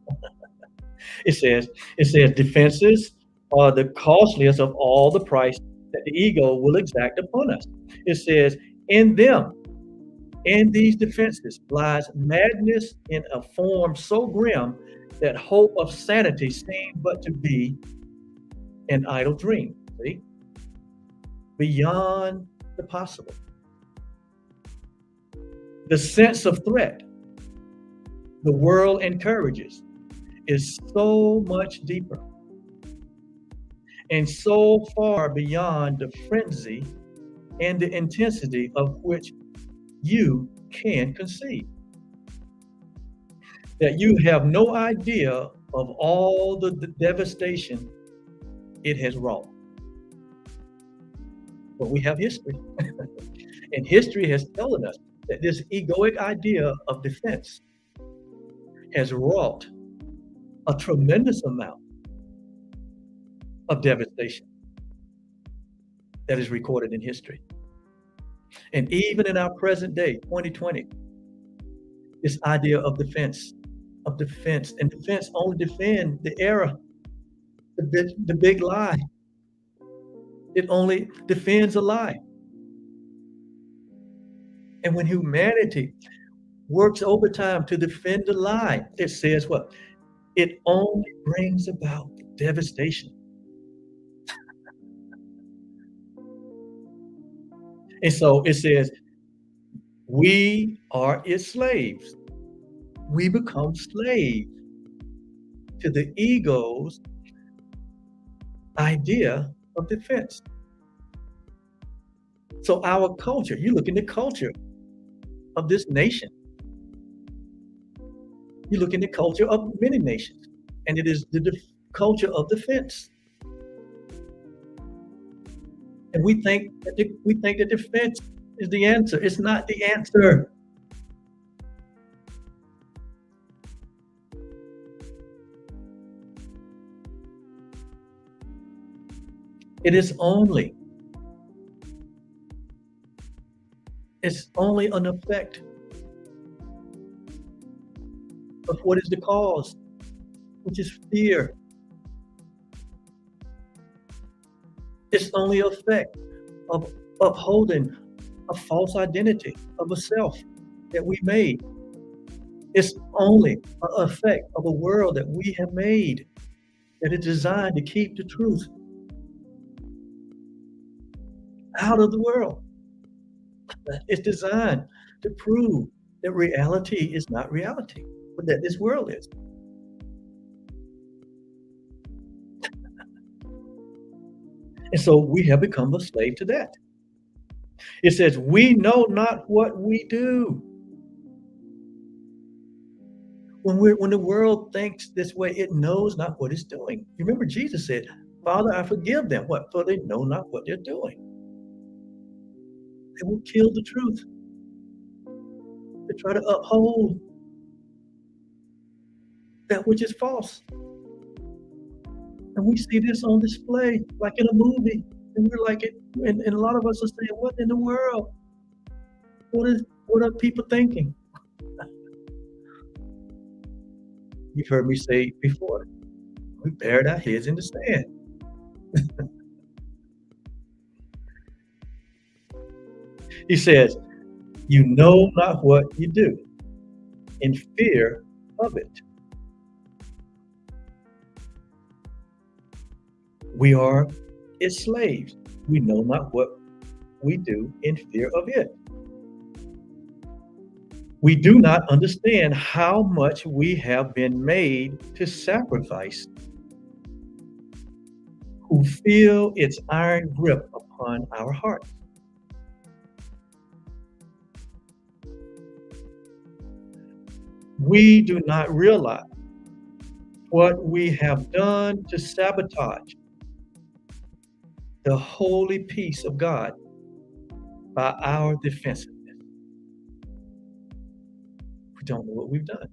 It says defenses are the costliest of all the price that the ego will exact upon us. It says, in these defenses lies madness in a form so grim that hope of sanity seems but to be an idle dream. See? Beyond the possible. The sense of threat the world encourages is so much deeper and so far beyond the frenzy and the intensity of which you can conceive. That you have no idea of all the devastation it has wrought. But we have history. And history has told us that this egoic idea of defense has wrought a tremendous amount of devastation that is recorded in history. And even in our present day, 2020, this idea of defense, and defense only defend the error, the big lie. It only defends a lie. And when humanity works overtime to defend the lie, it says what? It only brings about devastation. And so it says, we are its slaves. We become slaves to the ego's idea of defense. So our culture, you look in the culture of this nation, you look in the culture of many nations, and it is the culture of defense. And we think that defense is the answer. It's not the answer. It is only an effect of what is the cause, which is fear. It's only an effect of upholding a false identity of a self that we made. It's only an effect of a world that we have made that is designed to keep the truth out of the world. It's designed to prove that reality is not reality, but that this world is. And so we have become a slave to that. It says, we know not what we do. When the world thinks this way, it knows not what it's doing. Remember, Jesus said, Father, I forgive them. What? For they know not what they're doing. They will kill the truth. They try to uphold that which is false. And we see this on display, like in a movie. And we're like, and a lot of us are saying, what in the world? What are people thinking? You've heard me say before, we buried our heads in the sand. He says, you know not what you do in fear of it. We are its slaves. We know not what we do in fear of it. We do not understand how much we have been made to sacrifice, who feel its iron grip upon our hearts. We do not realize what we have done to sabotage the holy peace of God by our defensiveness. We don't know what we've done.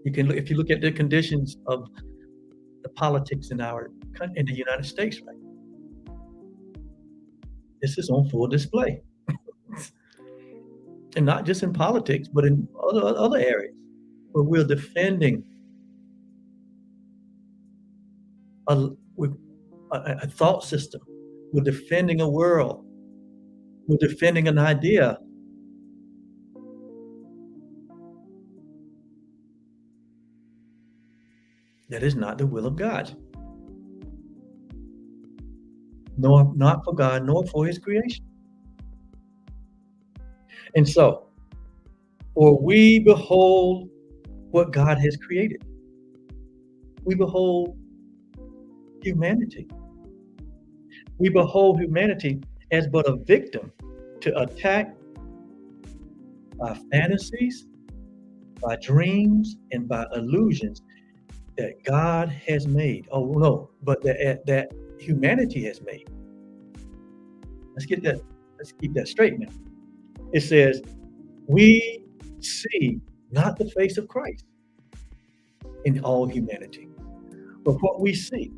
If you look at the conditions of the politics in the United States, right? This is on full display. And not just in politics, but in other areas where we're defending a thought system. We're defending a world. We're defending an idea. That is not the will of God. Not for God, nor for his creation. And so, for we behold what God has created. We behold humanity. We behold humanity as but a victim to attack by fantasies, by dreams, and by illusions that God has made. Oh no, but that humanity has made. Let's keep that straight now. It says, we see not the face of Christ in all humanity, but what we see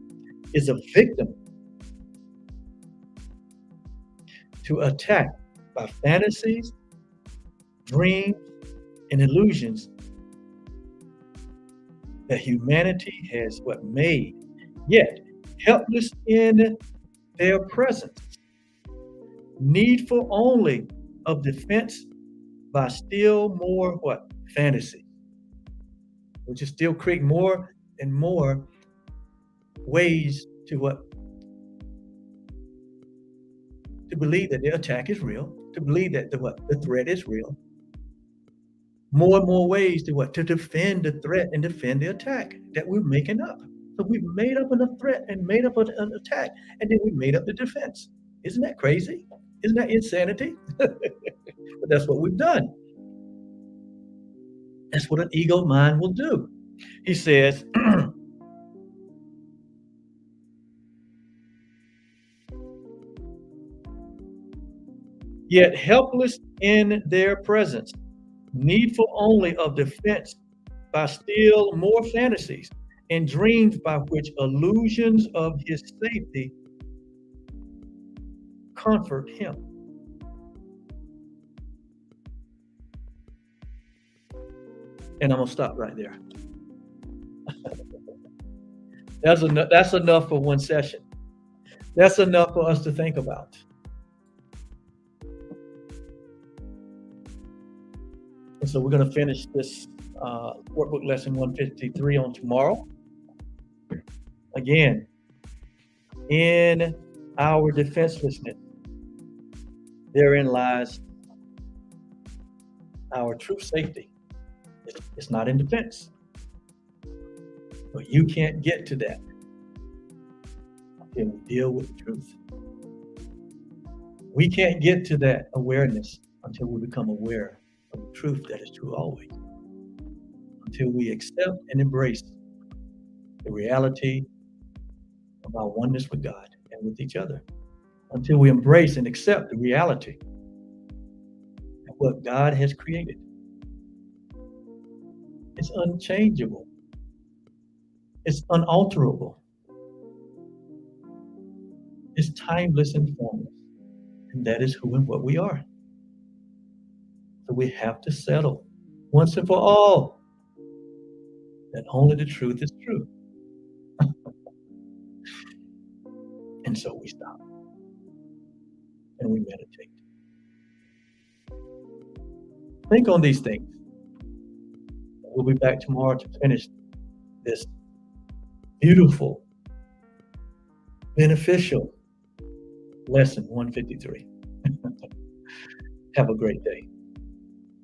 is a victim to attack by fantasies, dreams, and illusions that humanity has made, yet helpless in their presence, needful only of defense by still more fantasy, which is still create more and more ways to believe that the attack is real, to believe that the threat is real. More and more ways to defend the threat and defend the attack that we're making up. So we've made up a threat and made up an attack, and then we made up the defense. Isn't that crazy? Isn't that insanity? But that's what we've done. That's what an ego mind will do. He says, yet helpless in their presence, needful only of defense by still more fantasies and dreams by which illusions of his safety comfort him. And I'm gonna stop right there. That's enough for one session. That's enough for us to think about. And so we're going to finish this workbook lesson 153 on tomorrow. Again, in our defenselessness, therein lies our true safety. It's not in defense. But you can't get to that until we deal with the truth. We can't get to that awareness until we become aware of the truth that is true always. Until we accept and embrace the reality of our oneness with God and with each other. Until we embrace and accept the reality of what God has created. It's unchangeable. It's unalterable. It's timeless and formless. And that is who and what we are. So we have to settle once and for all that only the truth is true. And so we stop and we meditate. Think on these things. We'll be back tomorrow to finish this beautiful, beneficial lesson 153. Have a great day.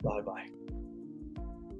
Bye-bye.